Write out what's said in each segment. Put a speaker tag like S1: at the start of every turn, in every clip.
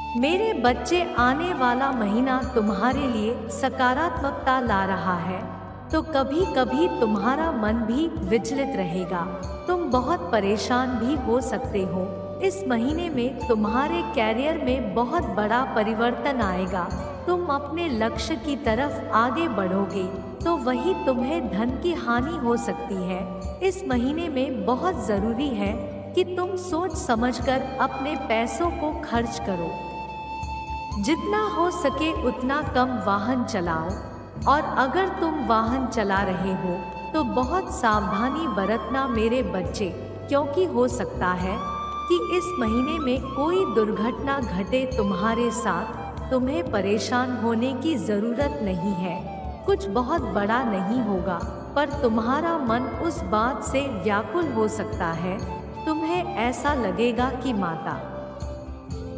S1: मेरे बच्चे, आने वाला महीना तुम्हारे लिए सकारात्मकता ला रहा है, तो कभी कभी तुम्हारा मन भी विचलित रहेगा। तुम बहुत परेशान भी हो सकते हो। इस महीने में तुम्हारे कैरियर में बहुत बड़ा परिवर्तन आएगा। तुम अपने लक्ष्य की तरफ आगे बढ़ोगे, तो वही तुम्हें धन की हानि हो सकती है। इस महीने में बहुत जरूरी है कि तुम सोच समझकर अपने पैसों को खर्च करो। जितना हो सके उतना कम वाहन चलाओ, और अगर तुम वाहन चला रहे हो तो बहुत सावधानी बरतना मेरे बच्चे, क्योंकि हो सकता है कि इस महीने में कोई दुर्घटना घटे तुम्हारे साथ। तुम्हें परेशान होने की जरूरत नहीं है। कुछ बहुत बड़ा नहीं होगा, पर तुम्हारा मन उस बात से व्याकुल हो सकता है। तुम्हें ऐसा लगेगा कि माता,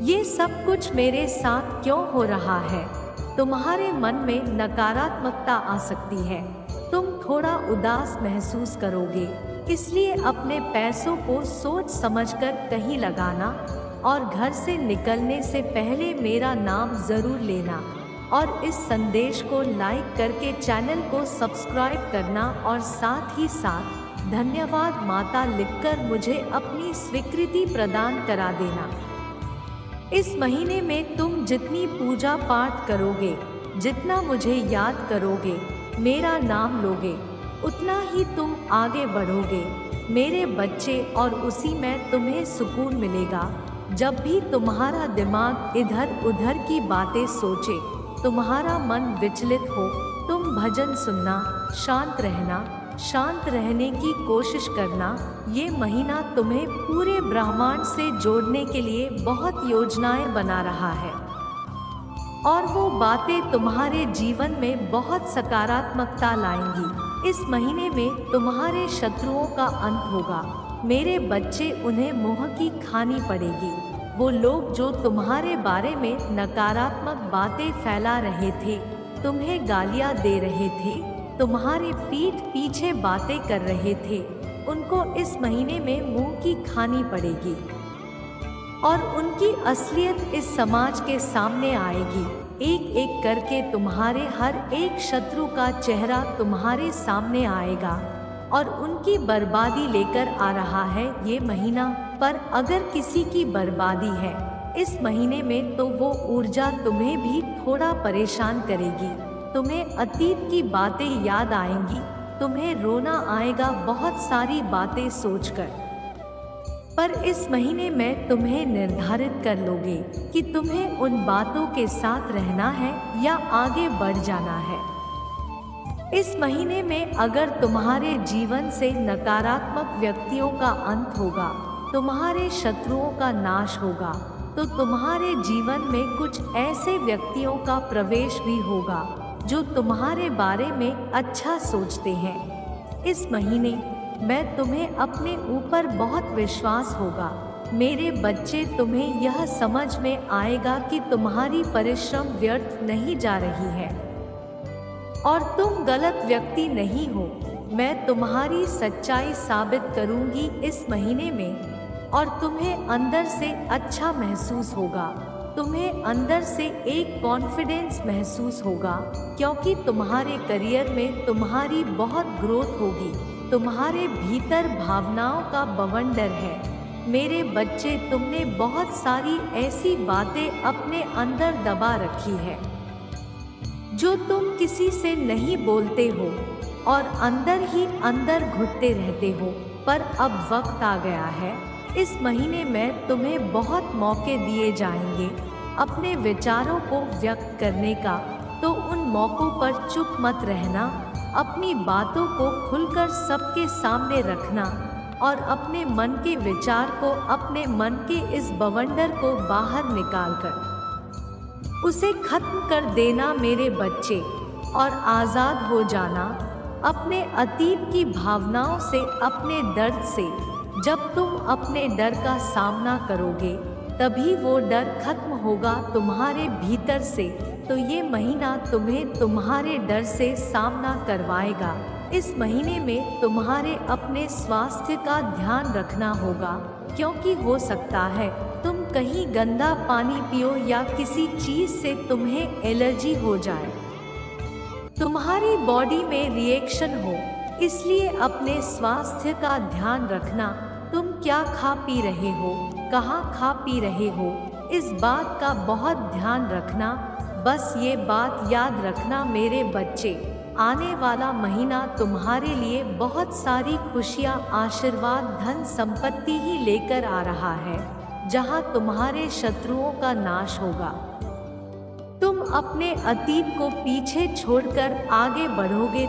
S1: ये सब कुछ मेरे साथ क्यों हो रहा है। तुम्हारे मन में नकारात्मकता आ सकती है। तुम थोड़ा उदास महसूस करोगे, इसलिए अपने पैसों को सोच समझकर कहीं लगाना, और घर से निकलने से पहले मेरा नाम जरूर लेना, और इस संदेश को लाइक करके चैनल को सब्सक्राइब करना, और साथ ही साथ धन्यवाद माता लिखकर मुझे अपनी स्वीकृति प्रदान करा देना। इस महीने में तुम जितनी पूजा पाठ करोगे, जितना मुझे याद करोगे, मेरा नाम लोगे, उतना ही तुम आगे बढ़ोगे मेरे बच्चे, और उसी में तुम्हें सुकून मिलेगा। जब भी तुम्हारा दिमाग इधर उधर की बातें सोचे, तुम्हारा मन विचलित हो, तुम भजन सुनना, शांत रहने की कोशिश करना। ये महीना तुम्हें पूरे ब्रह्मांड से जोड़ने के लिए बहुत योजनाएं बना रहा है, और वो बातें तुम्हारे जीवन में बहुत सकारात्मकता लाएंगी। इस महीने में तुम्हारे शत्रुओं का अंत होगा मेरे बच्चे, उन्हें मुंह की खानी पड़ेगी। वो लोग जो तुम्हारे बारे में नकारात्मक बातें फैला रहे थे, तुम्हें गालियां दे रहे थे, तुम्हारी पीठ पीछे बातें कर रहे थे, उनको इस महीने में मुंह की खानी पड़ेगी, और उनकी असलियत इस समाज के सामने आएगी। एक एक करके तुम्हारे हर एक शत्रु का चेहरा तुम्हारे सामने आएगा, और उनकी बर्बादी लेकर आ रहा है ये महीना। पर अगर किसी की बर्बादी है इस महीने में, तो वो ऊर्जा तुम्हें भी थोड़ा परेशान करेगी। तुम्हें अतीत की बातें याद आएंगी, तुम्हें रोना आएगा बहुत सारी बातें सोचकर। पर इस महीने में तुम्हें निर्धारित कर लोगे कि तुम्हें उन बातों के साथ रहना है या आगे बढ़ जाना है। इस महीने में अगर तुम्हारे जीवन से नकारात्मक व्यक्तियों का अंत होगा, तुम्हारे शत्रुओं का नाश होगा, तो तुम्हारे जीवन में कुछ ऐसे व्यक्तियों का प्रवेश भी होगा जो तुम्हारे बारे में अच्छा सोचते हैं। इस महीने में तुम्हें अपने ऊपर बहुत विश्वास होगा मेरे बच्चे। तुम्हें यह समझ में आएगा कि तुम्हारी परिश्रम व्यर्थ नहीं जा रही है, और तुम गलत व्यक्ति नहीं हो। मैं तुम्हारी सच्चाई साबित करूंगी इस महीने में, और तुम्हें अंदर से अच्छा महसूस होगा। तुम्हें अंदर से एक कॉन्फिडेंस महसूस होगा, क्योंकि तुम्हारे करियर में तुम्हारी बहुत ग्रोथ होगी। तुम्हारे भीतर भावनाओं का बवंडर है मेरे बच्चे। तुमने बहुत सारी ऐसी बातें अपने अंदर दबा रखी है जो तुम किसी से नहीं बोलते हो, और अंदर ही अंदर घुटते रहते हो। पर अब वक्त आ गया है, इस महीने में तुम्हें बहुत मौके दिए जाएंगे अपने विचारों को व्यक्त करने का। तो उन मौकों पर चुप मत रहना, अपनी बातों को खुलकर सबके सामने रखना, और अपने मन के विचार को, अपने मन के इस बवंडर को बाहर निकालकर उसे खत्म कर देना मेरे बच्चे, और आज़ाद हो जाना अपने अतीत की भावनाओं से, अपने दर्द से। जब तुम अपने डर का सामना करोगे, तभी वो डर खत्म होगा तुम्हारे भीतर से। तो ये महीना तुम्हें तुम्हारे डर से सामना करवाएगा। इस महीने में तुम्हारे अपने स्वास्थ्य का ध्यान रखना होगा, क्योंकि हो सकता है तुम कहीं गंदा पानी पियो या किसी चीज से तुम्हें एलर्जी हो जाए, तुम्हारी बॉडी में रिएक्शन हो। इसलिए अपने स्वास्थ्य का ध्यान रखना। तुम क्या खा पी रहे हो, कहाँ खा पी रहे हो, इस बात का बहुत ध्यान रखना। बस ये बात याद रखना मेरे बच्चे, आने वाला महीना तुम्हारे लिए बहुत सारी खुशियाँ, आशीर्वाद, धन संपत्ति ही लेकर आ रहा है, जहाँ तुम्हारे शत्रुओं का नाश होगा। तुम अपने अतीत को पीछे छोड़कर आगे बढ़ोगे।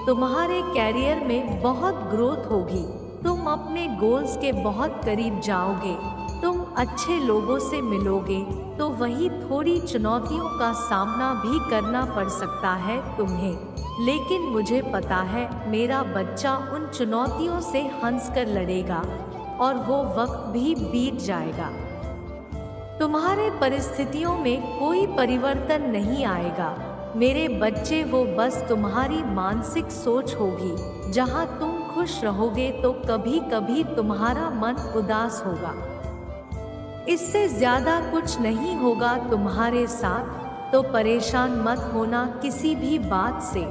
S1: तुम्हारे कैरियर में बहुत ग्रोथ होगी। तुम अपने गोल्स के बहुत करीब जाओगे। तुम अच्छे लोगों से मिलोगे तो वही थोड़ी चुनौतियों का सामना भी करना पड़ सकता है तुम्हें, लेकिन मुझे पता है मेरा बच्चा उन चुनौतियों से हंसकर लड़ेगा और वो वक्त भी बीत जाएगा। तुम्हारे परिस्थितियों में कोई परिवर्तन नहीं आएगा मेरे बच्चे, वो बस तुम्हारी मानसिक सोच होगी। जहाँ तुम खुश रहोगे तो कभी कभी तुम्हारा मन उदास होगा, इससे ज्यादा कुछ नहीं होगा तुम्हारे साथ। तो परेशान मत होना किसी भी बात से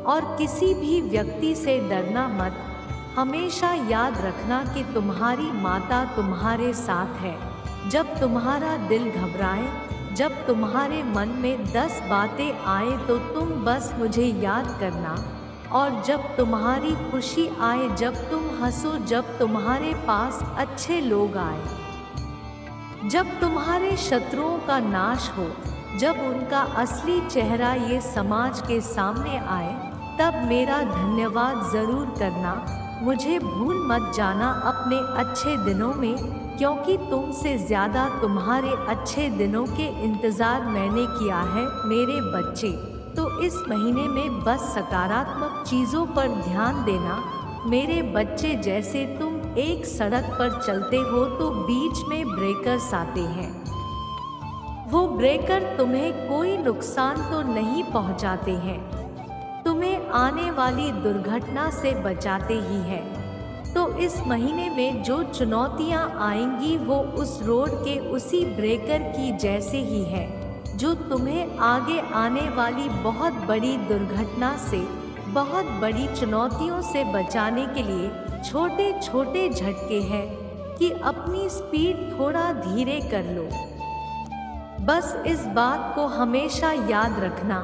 S1: और किसी भी व्यक्ति से डरना मत। हमेशा याद रखना कि तुम्हारी माता तुम्हारे साथ है। जब तुम्हारा दिल घबराए, जब तुम्हारे मन में 10 बातें आए तो तुम बस मुझे याद करना। और जब तुम्हारी खुशी आए, जब तुम हंसो, जब तुम्हारे पास अच्छे लोग आए, जब तुम्हारे शत्रुओं का नाश हो, जब उनका असली चेहरा ये समाज के सामने आए, तब मेरा धन्यवाद ज़रूर करना। मुझे भूल मत जाना अपने अच्छे दिनों में, क्योंकि तुमसे ज़्यादा तुम्हारे अच्छे दिनों के इंतज़ार मैंने किया है मेरे बच्चे। तो इस महीने में बस सकारात्मक चीज़ों पर ध्यान देना मेरे बच्चे। जैसे तुम एक सड़क पर चलते हो तो बीच में ब्रेकर्स आते हैं, वो ब्रेकर तुम्हें कोई नुकसान तो नहीं पहुंचाते हैं, तुम्हें आने वाली दुर्घटना से बचाते ही हैं। तो इस महीने में जो चुनौतियां आएंगी वो उस रोड के उसी ब्रेकर की जैसे ही है, जो तुम्हें आगे आने वाली बहुत बड़ी दुर्घटना से, बहुत बड़ी चुनौतियों से बचाने के लिए छोटे छोटे झटके हैं कि अपनी स्पीड थोड़ा धीरे कर लो। बस इस बात को हमेशा याद रखना,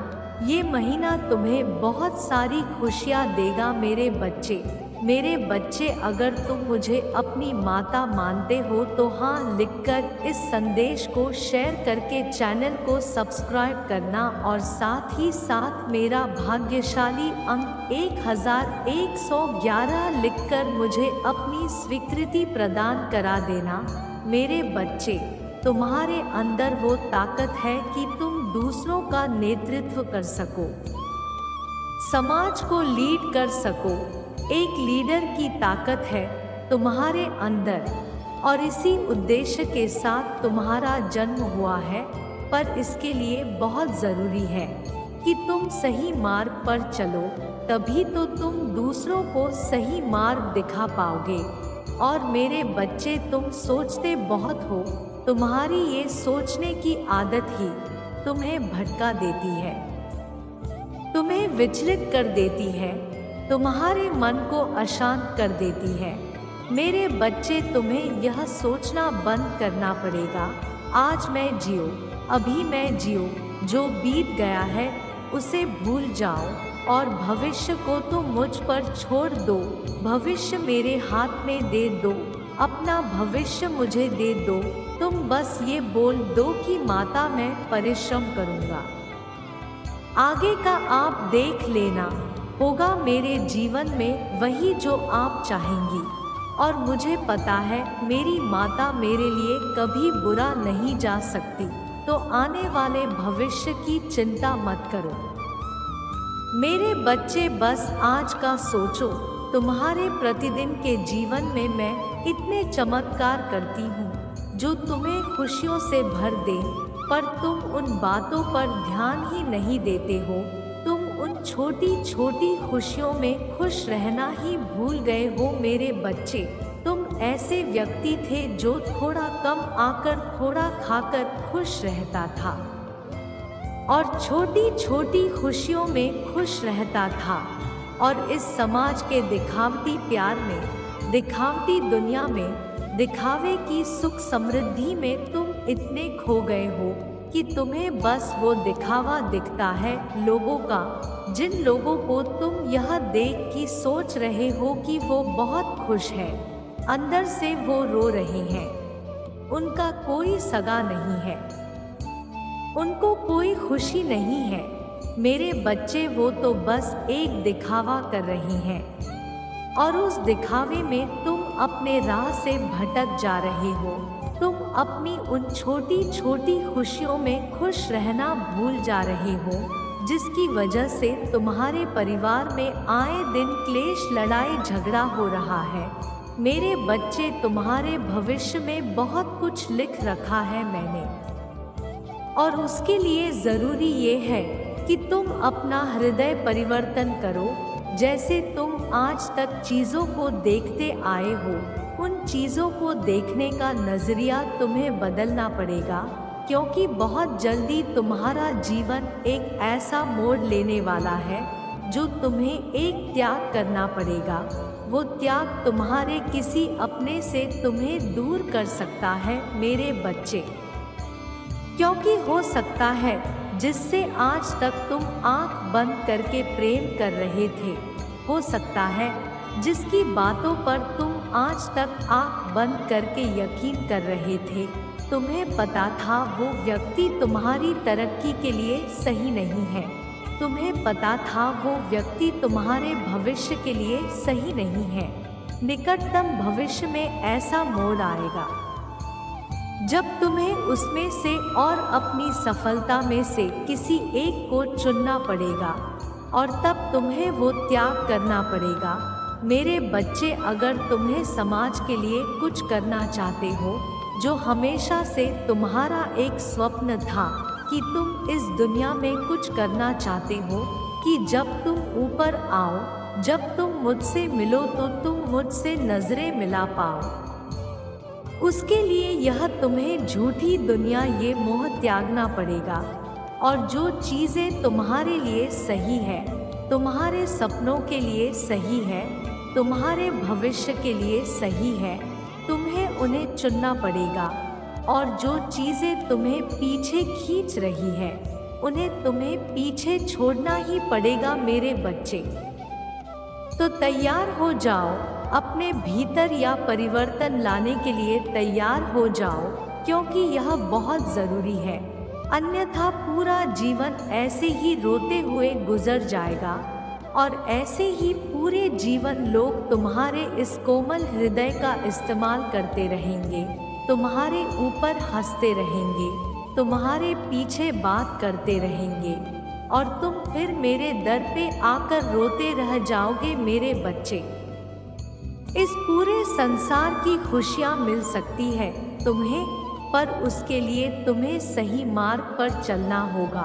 S1: ये महीना तुम्हें बहुत सारी खुशियाँ देगा मेरे बच्चे। मेरे बच्चे, अगर तुम मुझे अपनी माता मानते हो तो हाँ लिखकर इस संदेश को शेयर करके चैनल को सब्सक्राइब करना और साथ ही साथ मेरा भाग्यशाली अंक 1111 लिखकर मुझे अपनी स्वीकृति प्रदान करा देना। मेरे बच्चे, तुम्हारे अंदर वो ताकत है कि तुम दूसरों का नेतृत्व कर सको, समाज को लीड कर सको। एक लीडर की ताकत है तुम्हारे अंदर और इसी उद्देश्य के साथ तुम्हारा जन्म हुआ है। पर इसके लिए बहुत ज़रूरी है कि तुम सही मार्ग पर चलो, तभी तो तुम दूसरों को सही मार्ग दिखा पाओगे। और मेरे बच्चे, तुम सोचते बहुत हो, तुम्हारी ये सोचने की आदत ही तुम्हें भटका देती है, तुम्हें विचलित कर देती है, तुम्हारे मन को अशांत कर देती है। मेरे बच्चे, तुम्हें यह सोचना बंद करना पड़ेगा, आज मैं जियो, अभी मैं जियो, जो बीत गया है उसे भूल जाओ और भविष्य को तो मुझ पर छोड़ दो। भविष्य मेरे हाथ में दे दो, अपना भविष्य मुझे दे दो। तुम बस ये बोल दो कि माता मैं परिश्रम करूँगा, आगे का आप देख लेना, होगा मेरे जीवन में वही जो आप चाहेंगी। और मुझे पता है मेरी माता मेरे लिए कभी बुरा नहीं जा सकती, तो आने वाले भविष्य की चिंता मत करो। मेरे बच्चे, बस आज का सोचो, तुम्हारे प्रतिदिन के जीवन में मैं इतने चमत्कार करती हूँ जो तुम्हें खुशियों से भर दे, पर तुम उन बातों पर ध्यान ही नहीं देते हो। तुम उन छोटी छोटी खुशियों में खुश रहना ही भूल गए हो मेरे बच्चे। तुम ऐसे व्यक्ति थे जो थोड़ा कम आकर थोड़ा खाकर खुश रहता था और छोटी छोटी खुशियों में खुश रहता था। और इस समाज के दिखावटी प्यार में, दिखावटी दुनिया में, दिखावे की सुख समृद्धि में तुम इतने खो गए हो कि तुम्हें बस वो दिखावा दिखता है लोगों का, जिन लोगों को तुम यह देख के सोच रहे हो कि वो बहुत खुश है, अंदर से वो रो रहे हैं। उनका कोई सगा नहीं है, उनको कोई खुशी नहीं है। मेरे बच्चे, वो तो बस एक दिखावा कर रहे हैं और उस दिखावे में तुम अपने राह से भटक जा रहे हो। तुम अपनी उन छोटी छोटी खुशियों में खुश रहना भूल जा रहे हो, जिसकी वजह से तुम्हारे परिवार में आए दिन क्लेश, लड़ाई झगड़ा हो रहा है। मेरे बच्चे, तुम्हारे भविष्य में बहुत कुछ लिख रखा है मैंने, और उसके लिए ज़रूरी ये है कि तुम अपना हृदय परिवर्तन करो। जैसे तुम आज तक चीज़ों को देखते आए हो, उन चीज़ों को देखने का नज़रिया तुम्हें बदलना पड़ेगा, क्योंकि बहुत जल्दी तुम्हारा जीवन एक ऐसा मोड़ लेने वाला है जो तुम्हें एक त्याग करना पड़ेगा। वो त्याग तुम्हारे किसी अपने से तुम्हें दूर कर सकता है मेरे बच्चे, क्योंकि हो सकता है जिससे आज तक तुम आंख बंद करके प्रेम कर रहे थे, हो सकता है जिसकी बातों पर तुम आज तक आंख बंद करके यकीन कर रहे थे, तुम्हें पता था वो व्यक्ति तुम्हारी तरक्की के लिए सही नहीं है, तुम्हें पता था वो व्यक्ति तुम्हारे भविष्य के लिए सही नहीं है। निकटतम भविष्य में ऐसा मोड़ आएगा जब तुम्हें उसमें से और अपनी सफलता में से किसी एक को चुनना पड़ेगा, और तब तुम्हें वो त्याग करना पड़ेगा। मेरे बच्चे, अगर तुम्हें समाज के लिए कुछ करना चाहते हो, जो हमेशा से तुम्हारा एक स्वप्न था कि तुम इस दुनिया में कुछ करना चाहते हो, कि जब तुम ऊपर आओ, जब तुम मुझसे मिलो तो तुम मुझसे नजरें मिला पाओ, उसके लिए यह तुम्हें झूठी दुनिया, ये मोह त्यागना पड़ेगा। और जो चीज़ें तुम्हारे लिए सही है, तुम्हारे सपनों के लिए सही है, तुम्हारे भविष्य के लिए सही है, तुम्हें उन्हें चुनना पड़ेगा। और जो चीज़ें तुम्हें पीछे खींच रही है, उन्हें तुम्हें पीछे छोड़ना ही पड़ेगा मेरे बच्चे। तो तैयार हो जाओ, अपने भीतर या परिवर्तन लाने के लिए तैयार हो जाओ, क्योंकि यह बहुत ज़रूरी है। अन्यथा पूरा जीवन ऐसे ही रोते हुए गुजर जाएगा, और ऐसे ही पूरे जीवन लोग तुम्हारे इस कोमल हृदय का इस्तेमाल करते रहेंगे, तुम्हारे ऊपर हंसते रहेंगे, तुम्हारे पीछे बात करते रहेंगे, और तुम फिर मेरे दर पे आकर रोते रह जाओगे मेरे बच्चे। इस पूरे संसार की खुशियाँ मिल सकती है तुम्हें, पर उसके लिए तुम्हें सही मार्ग पर चलना होगा,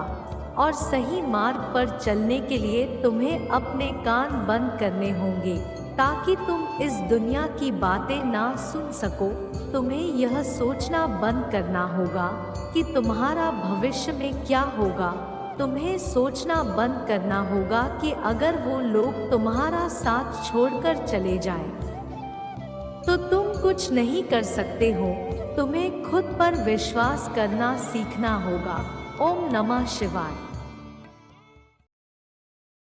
S1: और सही मार्ग पर चलने के लिए तुम्हें अपने कान बंद करने होंगे, ताकि तुम इस दुनिया की बातें ना सुन सको। तुम्हें यह सोचना बंद करना होगा कि तुम्हारा भविष्य में क्या होगा। तुम्हें सोचना बंद करना होगा कि अगर वो लोग तुम्हारा साथ छोड़कर चले जाएं, तो तुम कुछ नहीं कर सकते हो। तुम्हें खुद पर विश्वास करना सीखना होगा। ओम नमः शिवाय।